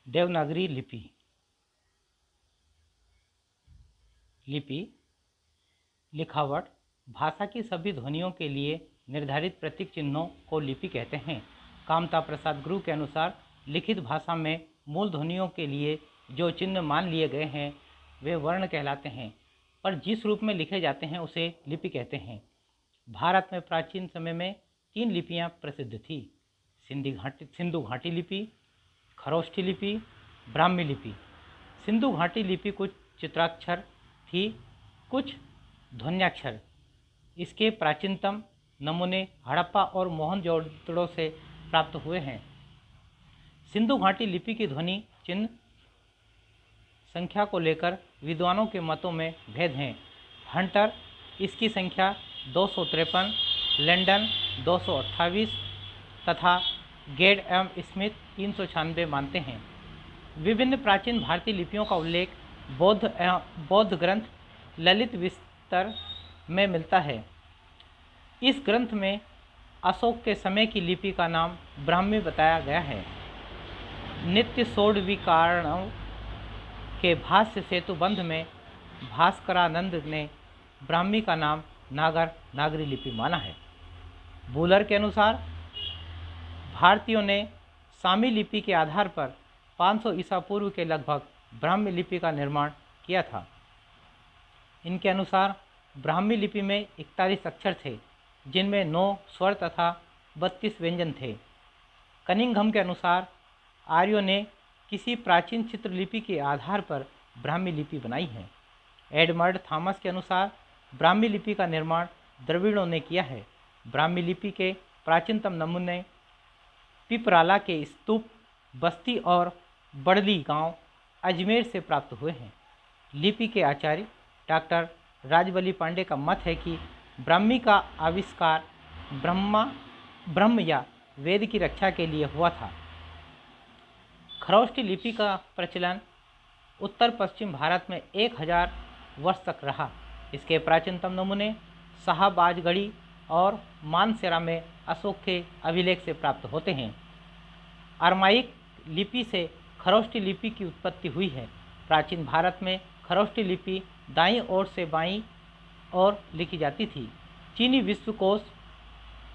देवनागरी लिपि। लिखावट भाषा की सभी ध्वनियों के लिए निर्धारित प्रतीक चिन्हों को लिपि कहते हैं। कामता प्रसाद गुरु के अनुसार लिखित भाषा में मूल ध्वनियों के लिए जो चिन्ह मान लिए गए हैं वे वर्ण कहलाते हैं, पर जिस रूप में लिखे जाते हैं उसे लिपि कहते हैं। भारत में प्राचीन समय में 3 लिपियां प्रसिद्ध थी: सिंधु घाटी लिपि, खरोष्ठी लिपि, ब्राह्मी लिपि। सिंधु घाटी लिपि कुछ चित्राक्षर थी, कुछ ध्वन्याक्षर। इसके प्राचीनतम नमूने हड़प्पा और मोहनजोदड़ो से प्राप्त हुए हैं। सिंधु घाटी लिपि की ध्वनि चिन्ह संख्या को लेकर विद्वानों के मतों में भेद हैं। हंटर इसकी संख्या 253, लैंडन 228 तथा गेड एम स्मिथ 396 मानते हैं। विभिन्न प्राचीन भारतीय लिपियों का उल्लेख बौद्ध ग्रंथ ललित विस्तर में मिलता है। इस ग्रंथ में अशोक के समय की लिपि का नाम ब्राह्मी बताया गया है। नित्य सोडविकारणव के भाष्य सेतुबंध में भास्करानंद ने ब्राह्मी का नाम नागरी लिपि माना है। बूलर के अनुसार भारतीयों ने सामी लिपि के आधार पर 500 ईसा पूर्व के लगभग ब्राह्मी लिपि का निर्माण किया था। इनके अनुसार ब्राह्मी लिपि में 41 अक्षर थे, जिनमें 9 स्वर तथा 32 व्यंजन थे। कनिंघम के अनुसार आर्यों ने किसी प्राचीन चित्रलिपि के आधार पर ब्राह्मी लिपि बनाई है। एडमंड थॉमस के अनुसार ब्राह्मी लिपि का निर्माण द्रविड़ों ने किया है। ब्राह्मी लिपि के प्राचीनतम नमूने पिपराला के स्तूप, बस्ती और बड़ली गांव अजमेर से प्राप्त हुए हैं। लिपि के आचार्य डॉक्टर राजबली पांडे का मत है कि ब्राह्मी का आविष्कार ब्रह्म या वेद की रक्षा के लिए हुआ था। खरोष्ठी लिपि का प्रचलन उत्तर पश्चिम भारत में 1000 वर्ष तक रहा। इसके प्राचीनतम नमूने शाहबाजगढ़ी और मानसेरा में अशोक के अभिलेख से प्राप्त होते हैं। अरमाइक लिपि से खरोष्ठी लिपि की उत्पत्ति हुई है। प्राचीन भारत में खरोष्ठी लिपि दाईं ओर से बाईं ओर लिखी जाती थी। चीनी विश्वकोश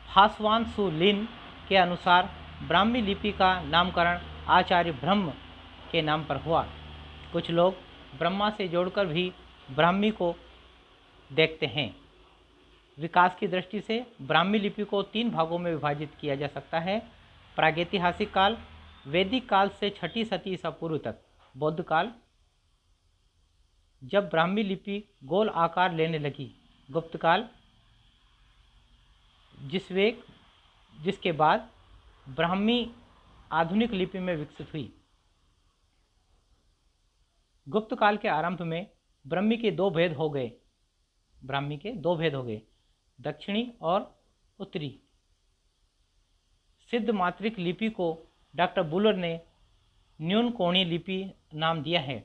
फास्वानसुलिन के अनुसार ब्राह्मी लिपि का नामकरण आचार्य ब्रह्म के नाम पर हुआ। कुछ लोग ब्रह्मा से जोड़कर भी ब्राह्मी को देखते हैं। विकास की दृष्टि से ब्राह्मी लिपि को 3 भागों में विभाजित किया जा सकता है: प्रागैतिहासिक काल, वैदिक काल से 6ठी शती ईसा पूर्व तक, बौद्ध काल जब ब्राह्मी लिपि गोल आकार लेने लगी, गुप्त काल जिसके बाद ब्राह्मी आधुनिक लिपि में विकसित हुई। गुप्त काल के आरंभ में ब्राह्मी के 2 भेद हो गए, दक्षिणी और उत्तरी। सिद्ध मात्रिक लिपि को डॉक्टर बुलर ने न्यून कोणीय लिपि नाम दिया है।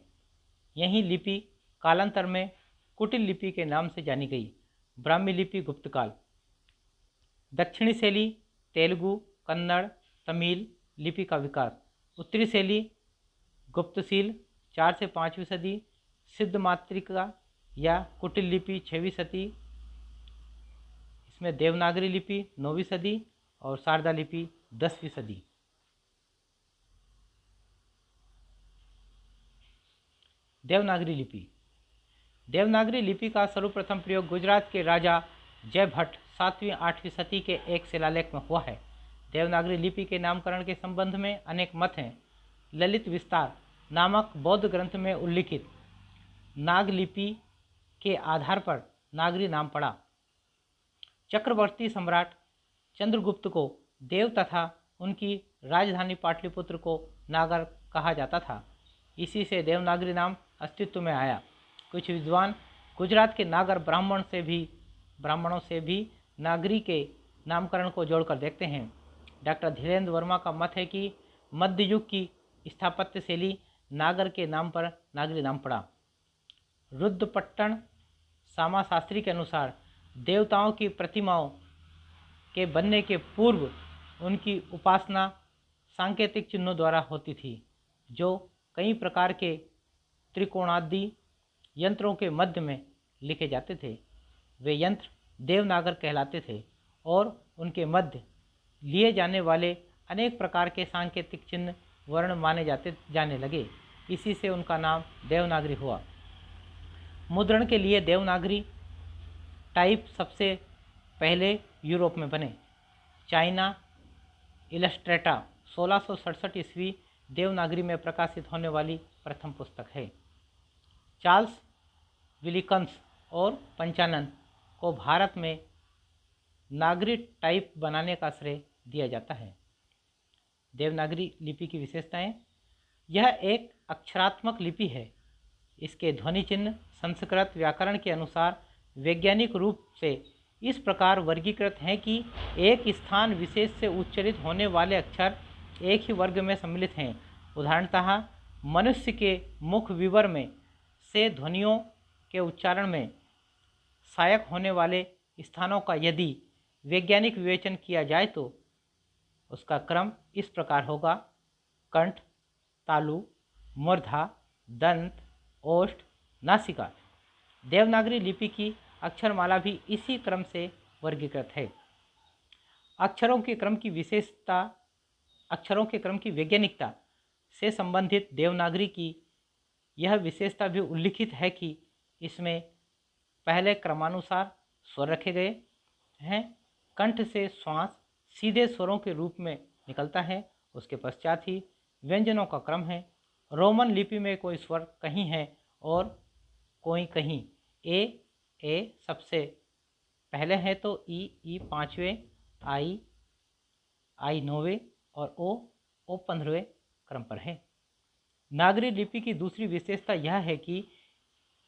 यही लिपि कालांतर में कुटिल लिपि के नाम से जानी गई। ब्राह्मी लिपि गुप्त काल। दक्षिणी शैली तेलुगु, कन्नड़, तमिल लिपि का विकास। उत्तरी शैली गुप्तशील 4 से 5वीं सदी, सिद्ध मात्रिका या कुटिल लिपि 6वीं सदी, इसमें देवनागरी लिपि 9वीं सदी और शारदा लिपि 10वीं सदी। देवनागरी लिपि का सर्वप्रथम प्रयोग गुजरात के राजा जयभट्ट 7वीं-8वीं सदी के एक शिलालेख में हुआ है। देवनागरी लिपि के नामकरण के संबंध में अनेक मत हैं। ललित विस्तार नामक बौद्ध ग्रंथ में उल्लिखित नाग लिपि के आधार पर नागरी नाम पड़ा। चक्रवर्ती सम्राट चंद्रगुप्त को देव तथा उनकी राजधानी पाटलिपुत्र को नागर कहा जाता था। इसी से देवनागरी नाम अस्तित्व में आया। कुछ विद्वान गुजरात के नागर ब्राह्मणों से भी नागरी के नामकरण को जोड़कर देखते हैं। डॉक्टर धीरेन्द्र वर्मा का मत है कि मध्य युग की स्थापत्य शैली नागर के नाम पर नागरी नाम पड़ा। रुद्रपट्टन सामाशास्त्री के अनुसार देवताओं की प्रतिमाओं के बनने के पूर्व उनकी उपासना सांकेतिक चिन्हों द्वारा होती थी, जो कई प्रकार के त्रिकोणादि यंत्रों के मध्य में लिखे जाते थे। वे यंत्र देवनागर कहलाते थे और उनके मध्य लिए जाने वाले अनेक प्रकार के सांकेतिक चिन्ह वर्ण माने जाने लगे। इसी से उनका नाम देवनागरी हुआ। मुद्रण के लिए देवनागरी टाइप सबसे पहले यूरोप में बने। चाइना इलस्ट्रेटा 1667 ईस्वी देवनागरी में प्रकाशित होने वाली प्रथम पुस्तक है। चार्ल्स विलिकन्स और पंचानन को भारत में नागरी टाइप बनाने का श्रेय दिया जाता है। देवनागरी लिपि की विशेषताएं: यह एक अक्षरात्मक लिपि है। इसके ध्वनि चिन्ह संस्कृत व्याकरण के अनुसार वैज्ञानिक रूप से इस प्रकार वर्गीकृत हैं कि एक स्थान विशेष से उच्चारित होने वाले अक्षर एक ही वर्ग में सम्मिलित हैं। उदाहरणतः मनुष्य के मुख विवर में से ध्वनियों के उच्चारण में सहायक होने वाले स्थानों का यदि वैज्ञानिक विवेचन किया जाए तो उसका क्रम इस प्रकार होगा: कंठ, तालु, मूर्धा, दंत, ओष्ठ, नासिका। देवनागरी लिपि की अक्षरमाला भी इसी क्रम से वर्गीकृत है। अक्षरों के क्रम की वैज्ञानिकता से संबंधित देवनागरी की यह विशेषता भी उल्लिखित है कि इसमें पहले क्रमानुसार स्वर रखे गए हैं। कंठ से श्वास सीधे स्वरों के रूप में निकलता है, उसके पश्चात ही व्यंजनों का क्रम है। रोमन लिपि में कोई स्वर कहीं है और कोई कहीं। ए सबसे पहले है तो ई 5वें, आई 9वें और ओ 15वें क्रम पर है। नागरी लिपि की दूसरी विशेषता यह है कि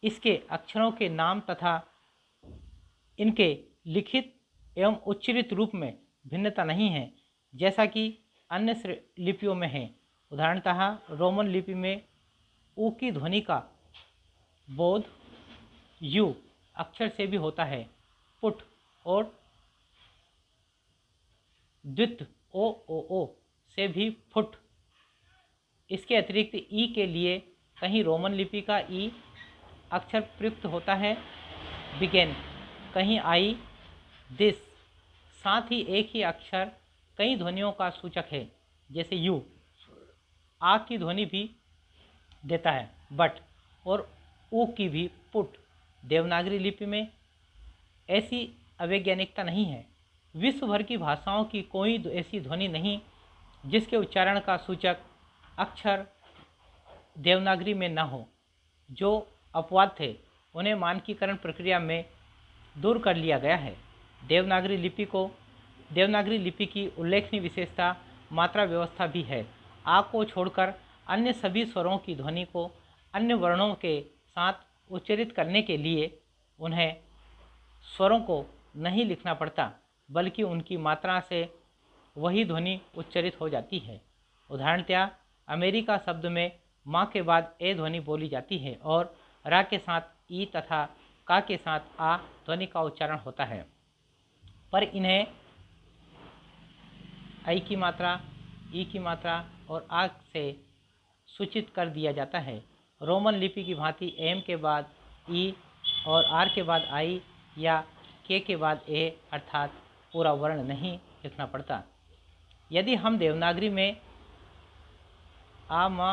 इसके अक्षरों के नाम तथा इनके लिखित एवं उच्चारित रूप में भिन्नता नहीं है, जैसा कि अन्य लिपियों में है। उदाहरणतः रोमन लिपि में ऊ की ध्वनि का बोध यू अक्षर से भी होता है, पुट और द्वित ओ से भी फुट। इसके अतिरिक्त ई के लिए कहीं रोमन लिपि का ई अक्षर प्रयुक्त होता है, बिगेन, कहीं आई, दिस। साथ ही एक ही अक्षर कई ध्वनियों का सूचक है, जैसे यू आ की ध्वनि भी देता है, बट, और ऊ की भी, पुट। देवनागरी लिपि में ऐसी अवैज्ञानिकता नहीं है। विश्व भर की भाषाओं की कोई ऐसी ध्वनि नहीं जिसके उच्चारण का सूचक अक्षर देवनागरी में न हो। जो अपवाद थे उन्हें मानकीकरण प्रक्रिया में दूर कर लिया गया है। देवनागरी लिपि की उल्लेखनीय विशेषता मात्रा व्यवस्था भी है। आ को छोड़कर अन्य सभी स्वरों की ध्वनि को अन्य वर्णों के साथ उच्चारित करने के लिए उन्हें स्वरों को नहीं लिखना पड़ता, बल्कि उनकी मात्रा से वही ध्वनि उच्चारित हो जाती है। उदाहरणतः अमेरिका शब्द में माँ के बाद ए ध्वनि बोली जाती है और रा के साथ ई तथा का के साथ आ ध्वनि का उच्चारण होता है, पर इन्हें आई की मात्रा, ई की मात्रा और आ से सूचित कर दिया जाता है। रोमन लिपि की भांति एम के बाद ई और आर के बाद आई या के बाद ए अर्थात पूरा वर्ण नहीं लिखना पड़ता। यदि हम देवनागरी में आ मा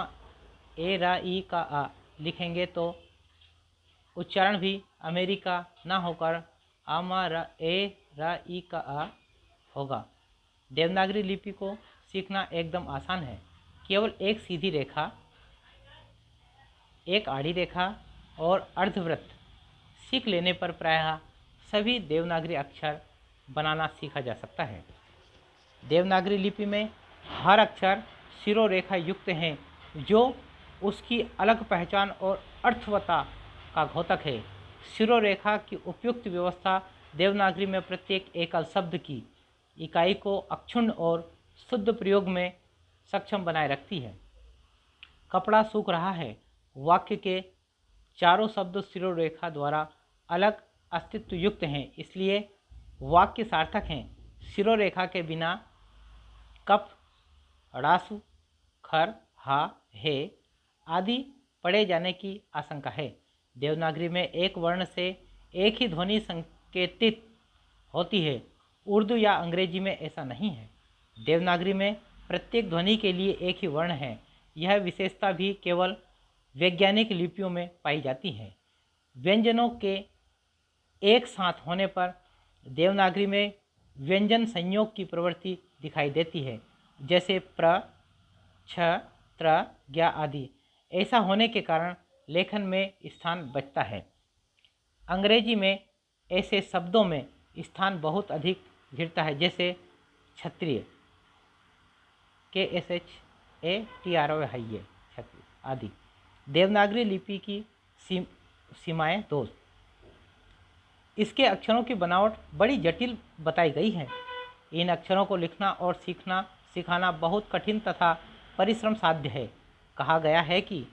ए रा ई का आ लिखेंगे तो उच्चारण भी अमेरिका ना होकर आ मा रा ए रा ई का आ होगा। देवनागरी लिपि को सीखना एकदम आसान है। केवल एक सीधी रेखा, एक आड़ी रेखा और अर्धवृत्त सीख लेने पर प्रायः सभी देवनागरी अक्षर बनाना सीखा जा सकता है। देवनागरी लिपि में हर अक्षर शिरोरेखा युक्त हैं, जो उसकी अलग पहचान और अर्थवत्ता का द्योतक है। शिरोरेखा की उपयुक्त व्यवस्था देवनागरी में प्रत्येक एकल शब्द की इकाई को अक्षुण्ण और शुद्ध प्रयोग में सक्षम बनाए रखती है। कपड़ा सूख रहा है वाक्य के चारों शब्द शिरोरेखा द्वारा अलग अस्तित्व युक्त हैं, इसलिए वाक्य सार्थक हैं। शिरोरेखा के बिना कप, ड़ासु, खर, हा हे आदि पढ़े जाने की आशंका है। देवनागरी में एक वर्ण से एक ही ध्वनि संकेतित होती है। उर्दू या अंग्रेजी में ऐसा नहीं है। देवनागरी में प्रत्येक ध्वनि के लिए एक ही वर्ण है। यह विशेषता भी केवल वैज्ञानिक लिपियों में पाई जाती है। व्यंजनों के एक साथ होने पर देवनागरी में व्यंजन संयोग की प्रवृत्ति दिखाई देती है, जैसे प्र, छ, त्र, ज्ञ आदि। ऐसा होने के कारण लेखन में स्थान बचता है। अंग्रेजी में ऐसे शब्दों में स्थान बहुत अधिक घिरता है, जैसे क्षत्रिय, KSHATRY क्षत्रिय आदि। देवनागरी लिपि की सीमाएं दोस्त। इसके अक्षरों की बनावट बड़ी जटिल बताई गई है। इन अक्षरों को लिखना और सिखाना बहुत कठिन तथा परिश्रम साध्य है। कहा गया है कि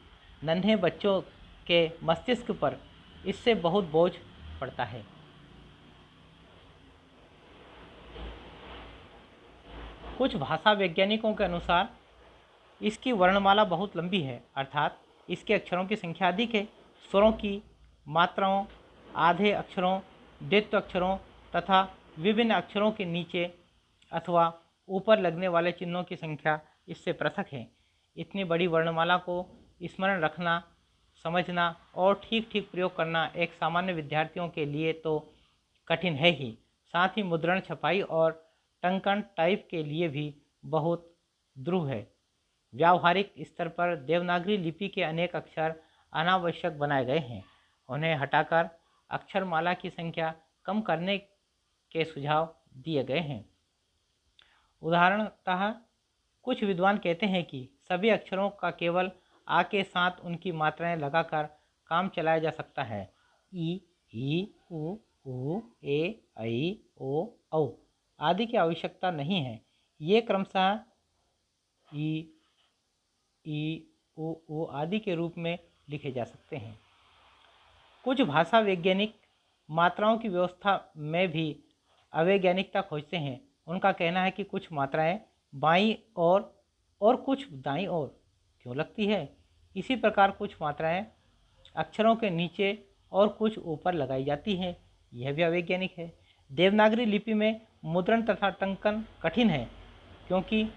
नन्हे बच्चों के मस्तिष्क पर इससे बहुत बोझ पड़ता है। कुछ भाषा वैज्ञानिकों के अनुसार इसकी वर्णमाला बहुत लंबी है, अर्थात इसके अक्षरों की संख्या अधिक है। स्वरों की मात्राओं, आधे अक्षरों, द्वित्व अक्षरों तथा विभिन्न अक्षरों के नीचे अथवा ऊपर लगने वाले चिन्हों की संख्या इससे पृथक है। इतनी बड़ी वर्णमाला को स्मरण रखना, समझना और ठीक ठीक प्रयोग करना एक सामान्य विद्यार्थियों के लिए तो कठिन है ही, साथ ही मुद्रण, छपाई और टंकन टाइप के लिए भी बहुत दुरूह है। व्यावहारिक स्तर पर देवनागरी लिपि के अनेक अक्षर अनावश्यक बनाए गए हैं। उन्हें हटाकर अक्षरमाला की संख्या कम करने के सुझाव दिए गए हैं। उदाहरणतः कुछ विद्वान कहते हैं कि सभी अक्षरों का केवल आ के साथ उनकी मात्राएं लगाकर काम चलाया जा सकता है। ई, उ, ए, ऐ, ओ, औ आदि की आवश्यकता नहीं है। ये क्रमशः ई, उ आदि के रूप में लिखे जा सकते हैं। कुछ भाषा वैज्ञानिक मात्राओं की व्यवस्था में भी अवैज्ञानिकता खोजते हैं। उनका कहना है कि कुछ मात्राएं बाईं ओर और कुछ दाईं ओर क्यों लगती है। इसी प्रकार कुछ मात्राएं अक्षरों के नीचे और कुछ ऊपर लगाई जाती हैं। यह भी अवैज्ञानिक है। देवनागरी लिपि में मुद्रण तथा टंकन कठिन है, क्योंकि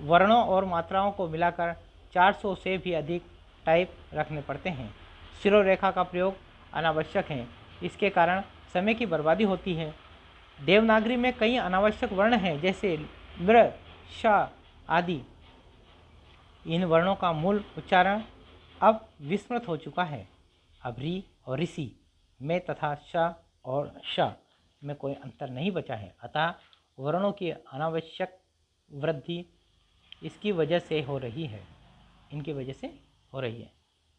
वर्णों और मात्राओं को मिलाकर 400 से भी अधिक टाइप रखने पड़ते हैं। शिरोरेखा का प्रयोग अनावश्यक है। इसके कारण समय की बर्बादी होती है। देवनागरी में कई अनावश्यक वर्ण हैं, जैसे मृ, श आदि। इन वर्णों का मूल उच्चारण अब विस्मृत हो चुका है। अभ्री और ऋषि में तथा श और श में कोई अंतर नहीं बचा है। अतः वर्णों की अनावश्यक वृद्धि इनकी वजह से हो रही है।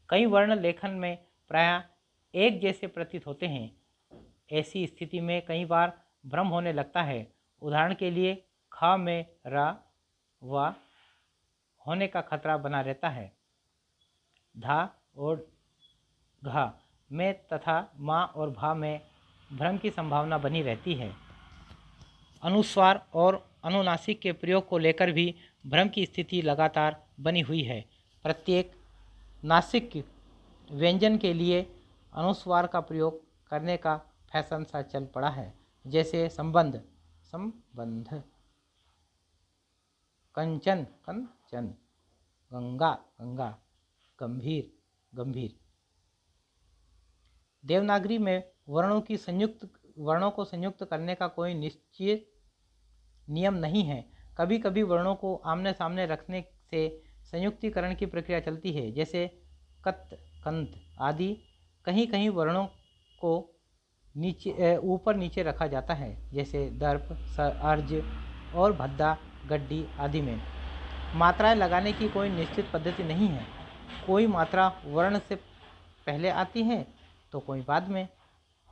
कई वर्ण लेखन में प्रायः एक जैसे प्रतीत होते हैं। ऐसी स्थिति में कई बार भ्रम होने लगता है। उदाहरण के लिए ख में र व होने का खतरा बना रहता है। धा और घ में तथा मा और भा में भ्रम की संभावना बनी रहती है। अनुस्वार और अनुनासिक के प्रयोग को लेकर भी भ्रम की स्थिति लगातार बनी हुई है। प्रत्येक नासिक व्यंजन के लिए अनुस्वार का प्रयोग करने का फैशन सा चल पड़ा है, जैसे संबंध, कंचन, गंगा, गंभीर। देवनागरी में वर्णों को संयुक्त करने का कोई निश्चित नियम नहीं है। कभी कभी वर्णों को आमने सामने रखने से संयुक्तिकरण की प्रक्रिया चलती है, जैसे कत, कंत आदि। कहीं कहीं वर्णों को ऊपर नीचे रखा जाता है, जैसे दर्प, अर्ज और भद्दा, गड्डी आदि में। मात्राएं लगाने की कोई निश्चित पद्धति नहीं है। कोई मात्रा वर्ण से पहले आती है तो कोई बाद में,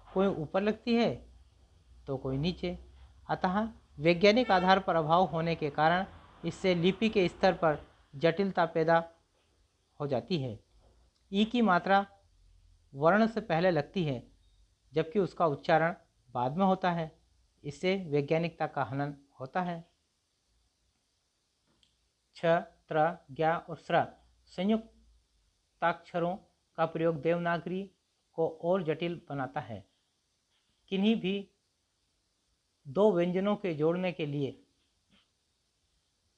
कोई ऊपर लगती है तो कोई नीचे। अतः वैज्ञानिक आधार पर अभाव होने के कारण इससे लिपि के स्तर पर जटिलता पैदा हो जाती है। ई की मात्रा वर्ण से पहले लगती है, जबकि उसका उच्चारण बाद में होता है। इससे वैज्ञानिकता का हनन होता है। छ, त्र, ज्ञ और स्र संयुक्ताक्षरों का प्रयोग देवनागरी को और जटिल बनाता है। किन्हीं भी दो व्यंजनों के जोड़ने के लिए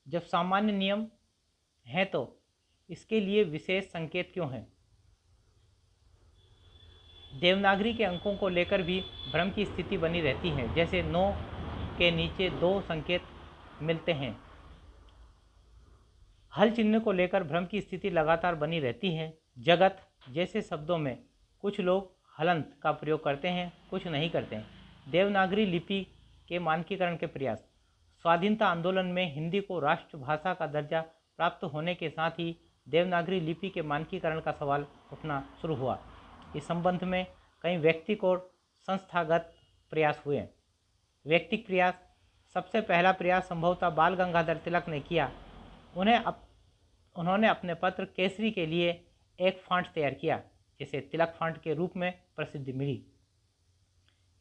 जब सामान्य नियम है तो इसके लिए विशेष संकेत क्यों हैं? देवनागरी के अंकों को लेकर भी भ्रम की स्थिति बनी रहती है। जैसे 9 के नीचे 2 संकेत मिलते हैं। हल चिन्ह को लेकर भ्रम की स्थिति लगातार बनी रहती है। जगत जैसे शब्दों में कुछ लोग हलंत का प्रयोग करते हैं, कुछ नहीं करते हैं। देवनागरी लिपि के मानकीकरण के प्रयास। स्वाधीनता आंदोलन में हिंदी को राष्ट्रभाषा का दर्जा प्राप्त होने के साथ ही देवनागरी लिपि के मानकीकरण का सवाल उठना शुरू हुआ। इस संबंध में कई व्यक्तिगत और संस्थागत प्रयास हुए। व्यक्तिगत प्रयास, सबसे पहला प्रयास संभवतः बाल गंगाधर तिलक ने किया। उन्होंने अपने पत्र केसरी के लिए एक फॉन्ट तैयार किया, जिसे तिलक फॉन्ट के रूप में प्रसिद्धि मिली।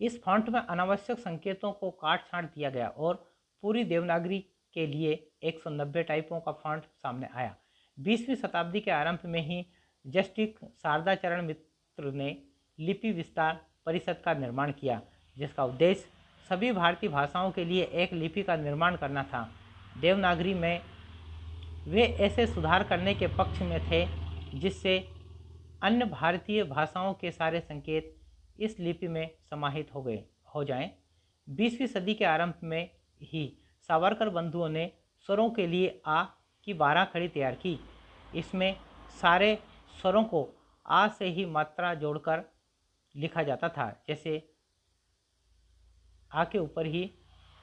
इस फॉन्ट में अनावश्यक संकेतों को काट छांट दिया गया और पूरी देवनागरी के लिए 190 टाइपों का फॉन्ट सामने आया। 20वीं शताब्दी के आरंभ में ही जस्टिस शारदा चरण मित्र ने लिपि विस्तार परिषद का निर्माण किया, जिसका उद्देश्य सभी भारतीय भाषाओं के लिए एक लिपि का निर्माण करना था। देवनागरी में वे ऐसे सुधार करने के पक्ष में थे जिससे अन्य भारतीय भाषाओं के सारे संकेत इस लिपि में समाहित हो जाएं। 20वीं सदी के आरंभ में ही सावरकर बंधुओं ने स्वरों के लिए आ की 12 खड़ी तैयार की। इसमें सारे स्वरों को आ से ही मात्रा जोड़कर लिखा जाता था। जैसे आ के ऊपर ही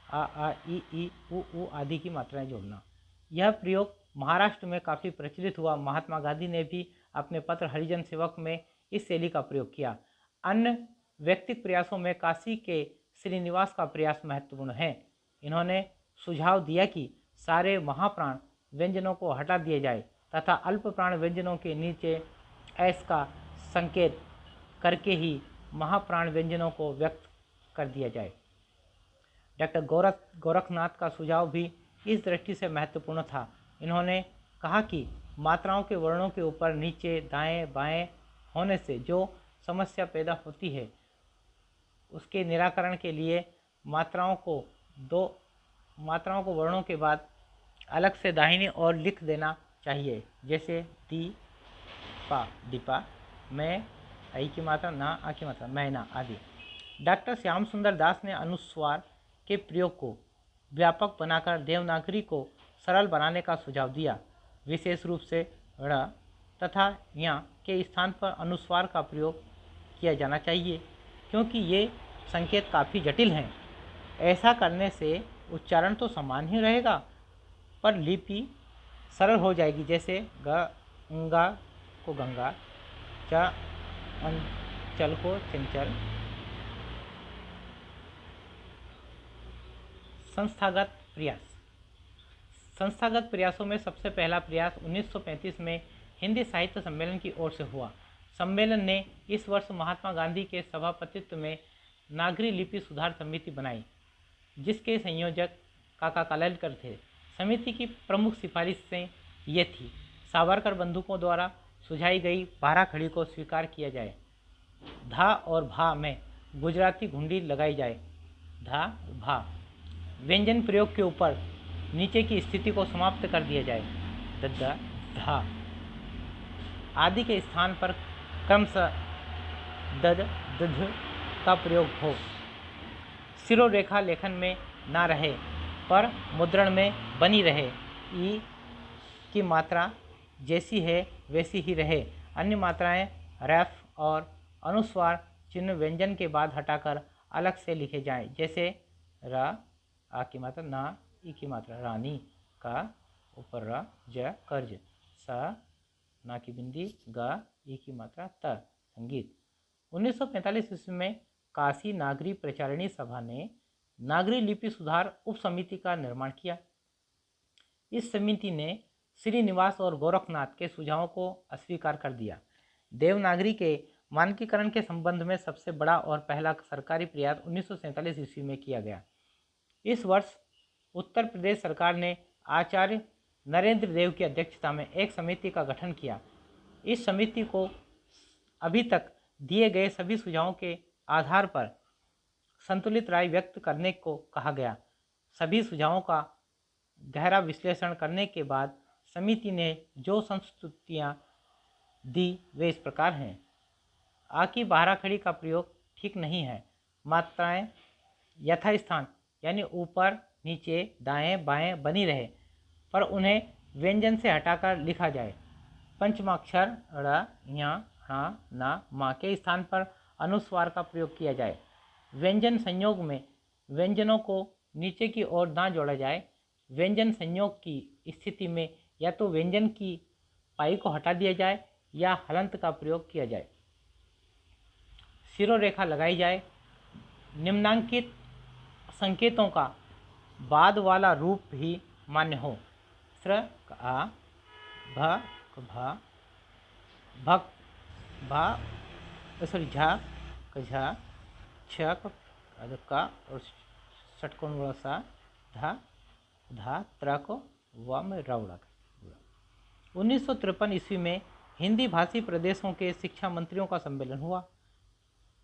आ ई उ आदि की मात्राएं जोड़ना। यह प्रयोग महाराष्ट्र में काफ़ी प्रचलित हुआ। महात्मा गांधी ने भी अपने पत्र हरिजन सेवक में इस शैली का प्रयोग किया। अन्य व्यक्तिगत प्रयासों में काशी के श्रीनिवास का प्रयास महत्वपूर्ण है। इन्होंने सुझाव दिया कि सारे महाप्राण व्यंजनों को हटा दिया जाए तथा अल्प प्राण व्यंजनों के नीचे एस का संकेत करके ही महाप्राण व्यंजनों को व्यक्त कर दिया जाए। डॉक्टर गोरखनाथ का सुझाव भी इस दृष्टि से महत्वपूर्ण था। इन्होंने कहा कि मात्राओं के वर्णों के ऊपर नीचे दाएं बाएं होने से जो समस्या पैदा होती है, उसके निराकरण के लिए मात्राओं को वर्णों के बाद अलग से दाहिनी ओर लिख देना चाहिए। जैसे दीपा दीपा, मैं आई की मात्रा, ना आ की मात्रा, मैना आदि। डॉक्टर श्याम सुंदर दास ने अनुस्वार के प्रयोग को व्यापक बनाकर देवनागरी को सरल बनाने का सुझाव दिया। विशेष रूप से ड़ तथा ञ के स्थान पर अनुस्वार का प्रयोग किया जाना चाहिए, क्योंकि ये संकेत काफ़ी जटिल हैं। ऐसा करने से उच्चारण तो समान ही रहेगा, पर लिपि सरल हो जाएगी। जैसे गंगा को गंगा, चल को चंचल। संस्थागत प्रयासों में सबसे पहला प्रयास 1935 में हिंदी साहित्य सम्मेलन की ओर से हुआ। सम्मेलन ने इस वर्ष महात्मा गांधी के सभापतित्व में नागरी लिपि सुधार समिति बनाई, जिसके संयोजक काका कालेलकर थे। समिति की प्रमुख सिफारिशें ये थी: सावरकर बंधुओं द्वारा सुझाई गई 12 खड़ी को स्वीकार किया जाए। धा और भा में गुजराती घुंडी लगाई जाए। धा भा व्यंजन प्रयोग के ऊपर नीचे की स्थिति को समाप्त कर दिया जाए। दद्दा धा आदि के स्थान पर क्रमशः दद दध का प्रयोग हो। सिरोरेखा लेखन में ना रहे, पर मुद्रण में बनी रहे। ई की मात्रा जैसी है वैसी ही रहे। अन्य मात्राएं रैफ और अनुस्वार चिन्ह व्यंजन के बाद हटाकर अलग से लिखे जाएं। जैसे रा आ की मात्रा, ना ई की मात्रा, रानी, का ऊपर रा, ज कर्ज, सा ना की बिंदी, गा ई की मात्रा, त संगीत। 1945 ईस्वी में काशी नागरी प्रचारिणी सभा ने नागरी लिपि सुधार उप समिति का निर्माण किया। इस समिति ने श्रीनिवास और गोरखनाथ के सुझावों को अस्वीकार कर दिया। देवनागरी के मानकीकरण के संबंध में सबसे बड़ा और पहला सरकारी प्रयास 1947 ईस्वी में किया गया। इस वर्ष उत्तर प्रदेश सरकार ने आचार्य नरेंद्र देव की अध्यक्षता में एक समिति का गठन किया। इस समिति को अभी तक दिए गए सभी सुझावों के आधार पर संतुलित राय व्यक्त करने को कहा गया। सभी सुझावों का गहरा विश्लेषण करने के बाद समिति ने जो संस्तुतियाँ दी वे इस प्रकार हैं। आ की बाराखड़ी का प्रयोग ठीक नहीं है। मात्राएं यथास्थान यानी ऊपर नीचे दाएं बाएं बनी रहे, पर उन्हें व्यंजन से हटाकर लिखा जाए। पंचमाक्षर ड़ ञ ण न म के स्थान पर अनुस्वार का प्रयोग किया जाए। व्यंजन संयोग में व्यंजनों को नीचे की ओर ना जोड़ा जाए। व्यंजन संयोग की स्थिति में या तो व्यंजन की पाई को हटा दिया जाए या हलंत का प्रयोग किया जाए। सिरोरेखा लगाई जाए। निम्नांकित संकेतों का बाद वाला रूप भी मान्य हो। स्र आ भ भ भक भा सॉरी झा झा छ का और षटकोण वाला सा धा धा त्र को व में रौड़ा। 1953 ईस्वी में हिंदी भाषी प्रदेशों के शिक्षा मंत्रियों का सम्मेलन हुआ,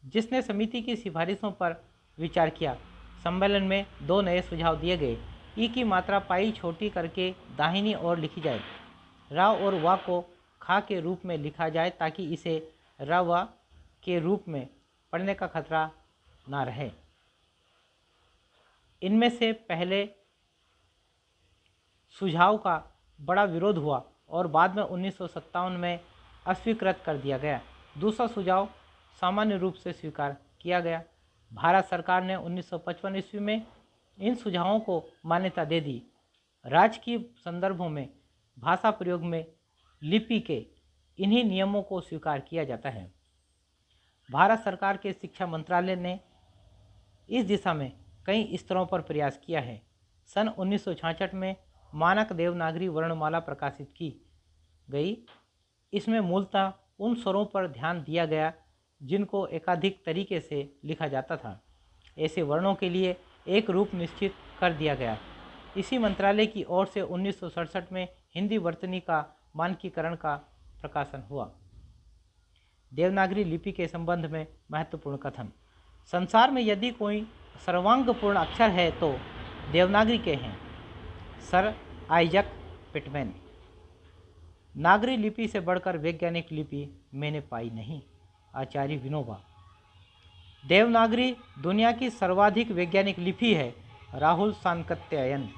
जिसने समिति की सिफारिशों पर विचार किया। सम्मेलन में 2 नए सुझाव दिए गए। ई की मात्रा पाई छोटी करके दाहिनी ओर लिखी जाए। रा और वा को खा के रूप में लिखा जाए ताकि इसे र व के रूप में पढ़ने का खतरा ना रहे। इनमें से पहले सुझाव का बड़ा विरोध हुआ और बाद में 1957 में अस्वीकृत कर दिया गया। दूसरा सुझाव सामान्य रूप से स्वीकार किया गया। भारत सरकार ने 1955 ईस्वी में इन सुझावों को मान्यता दे दी। राजकीय संदर्भों में भाषा प्रयोग में लिपि के इन्हीं नियमों को स्वीकार किया जाता है। भारत सरकार के शिक्षा मंत्रालय ने इस दिशा में कई स्तरों पर प्रयास किया है। सन 1966 में मानक देवनागरी वर्णमाला प्रकाशित की गई। इसमें मूलतः उन स्वरों पर ध्यान दिया गया जिनको एकाधिक तरीके से लिखा जाता था। ऐसे वर्णों के लिए एक रूप निश्चित कर दिया गया। इसी मंत्रालय की ओर से 1967 में हिंदी वर्तनी का मानकीकरण का प्रकाशन हुआ। देवनागरी लिपि के संबंध में महत्वपूर्ण कथन। संसार में यदि कोई सर्वांगपूर्ण अक्षर है तो देवनागरी के हैं। Sir Isaac Pitman. नागरी लिपि से बढ़कर वैज्ञानिक लिपि मैंने पाई नहीं। आचार्य विनोबा। देवनागरी दुनिया की सर्वाधिक वैज्ञानिक लिपि है। राहुल सांकत्यायन।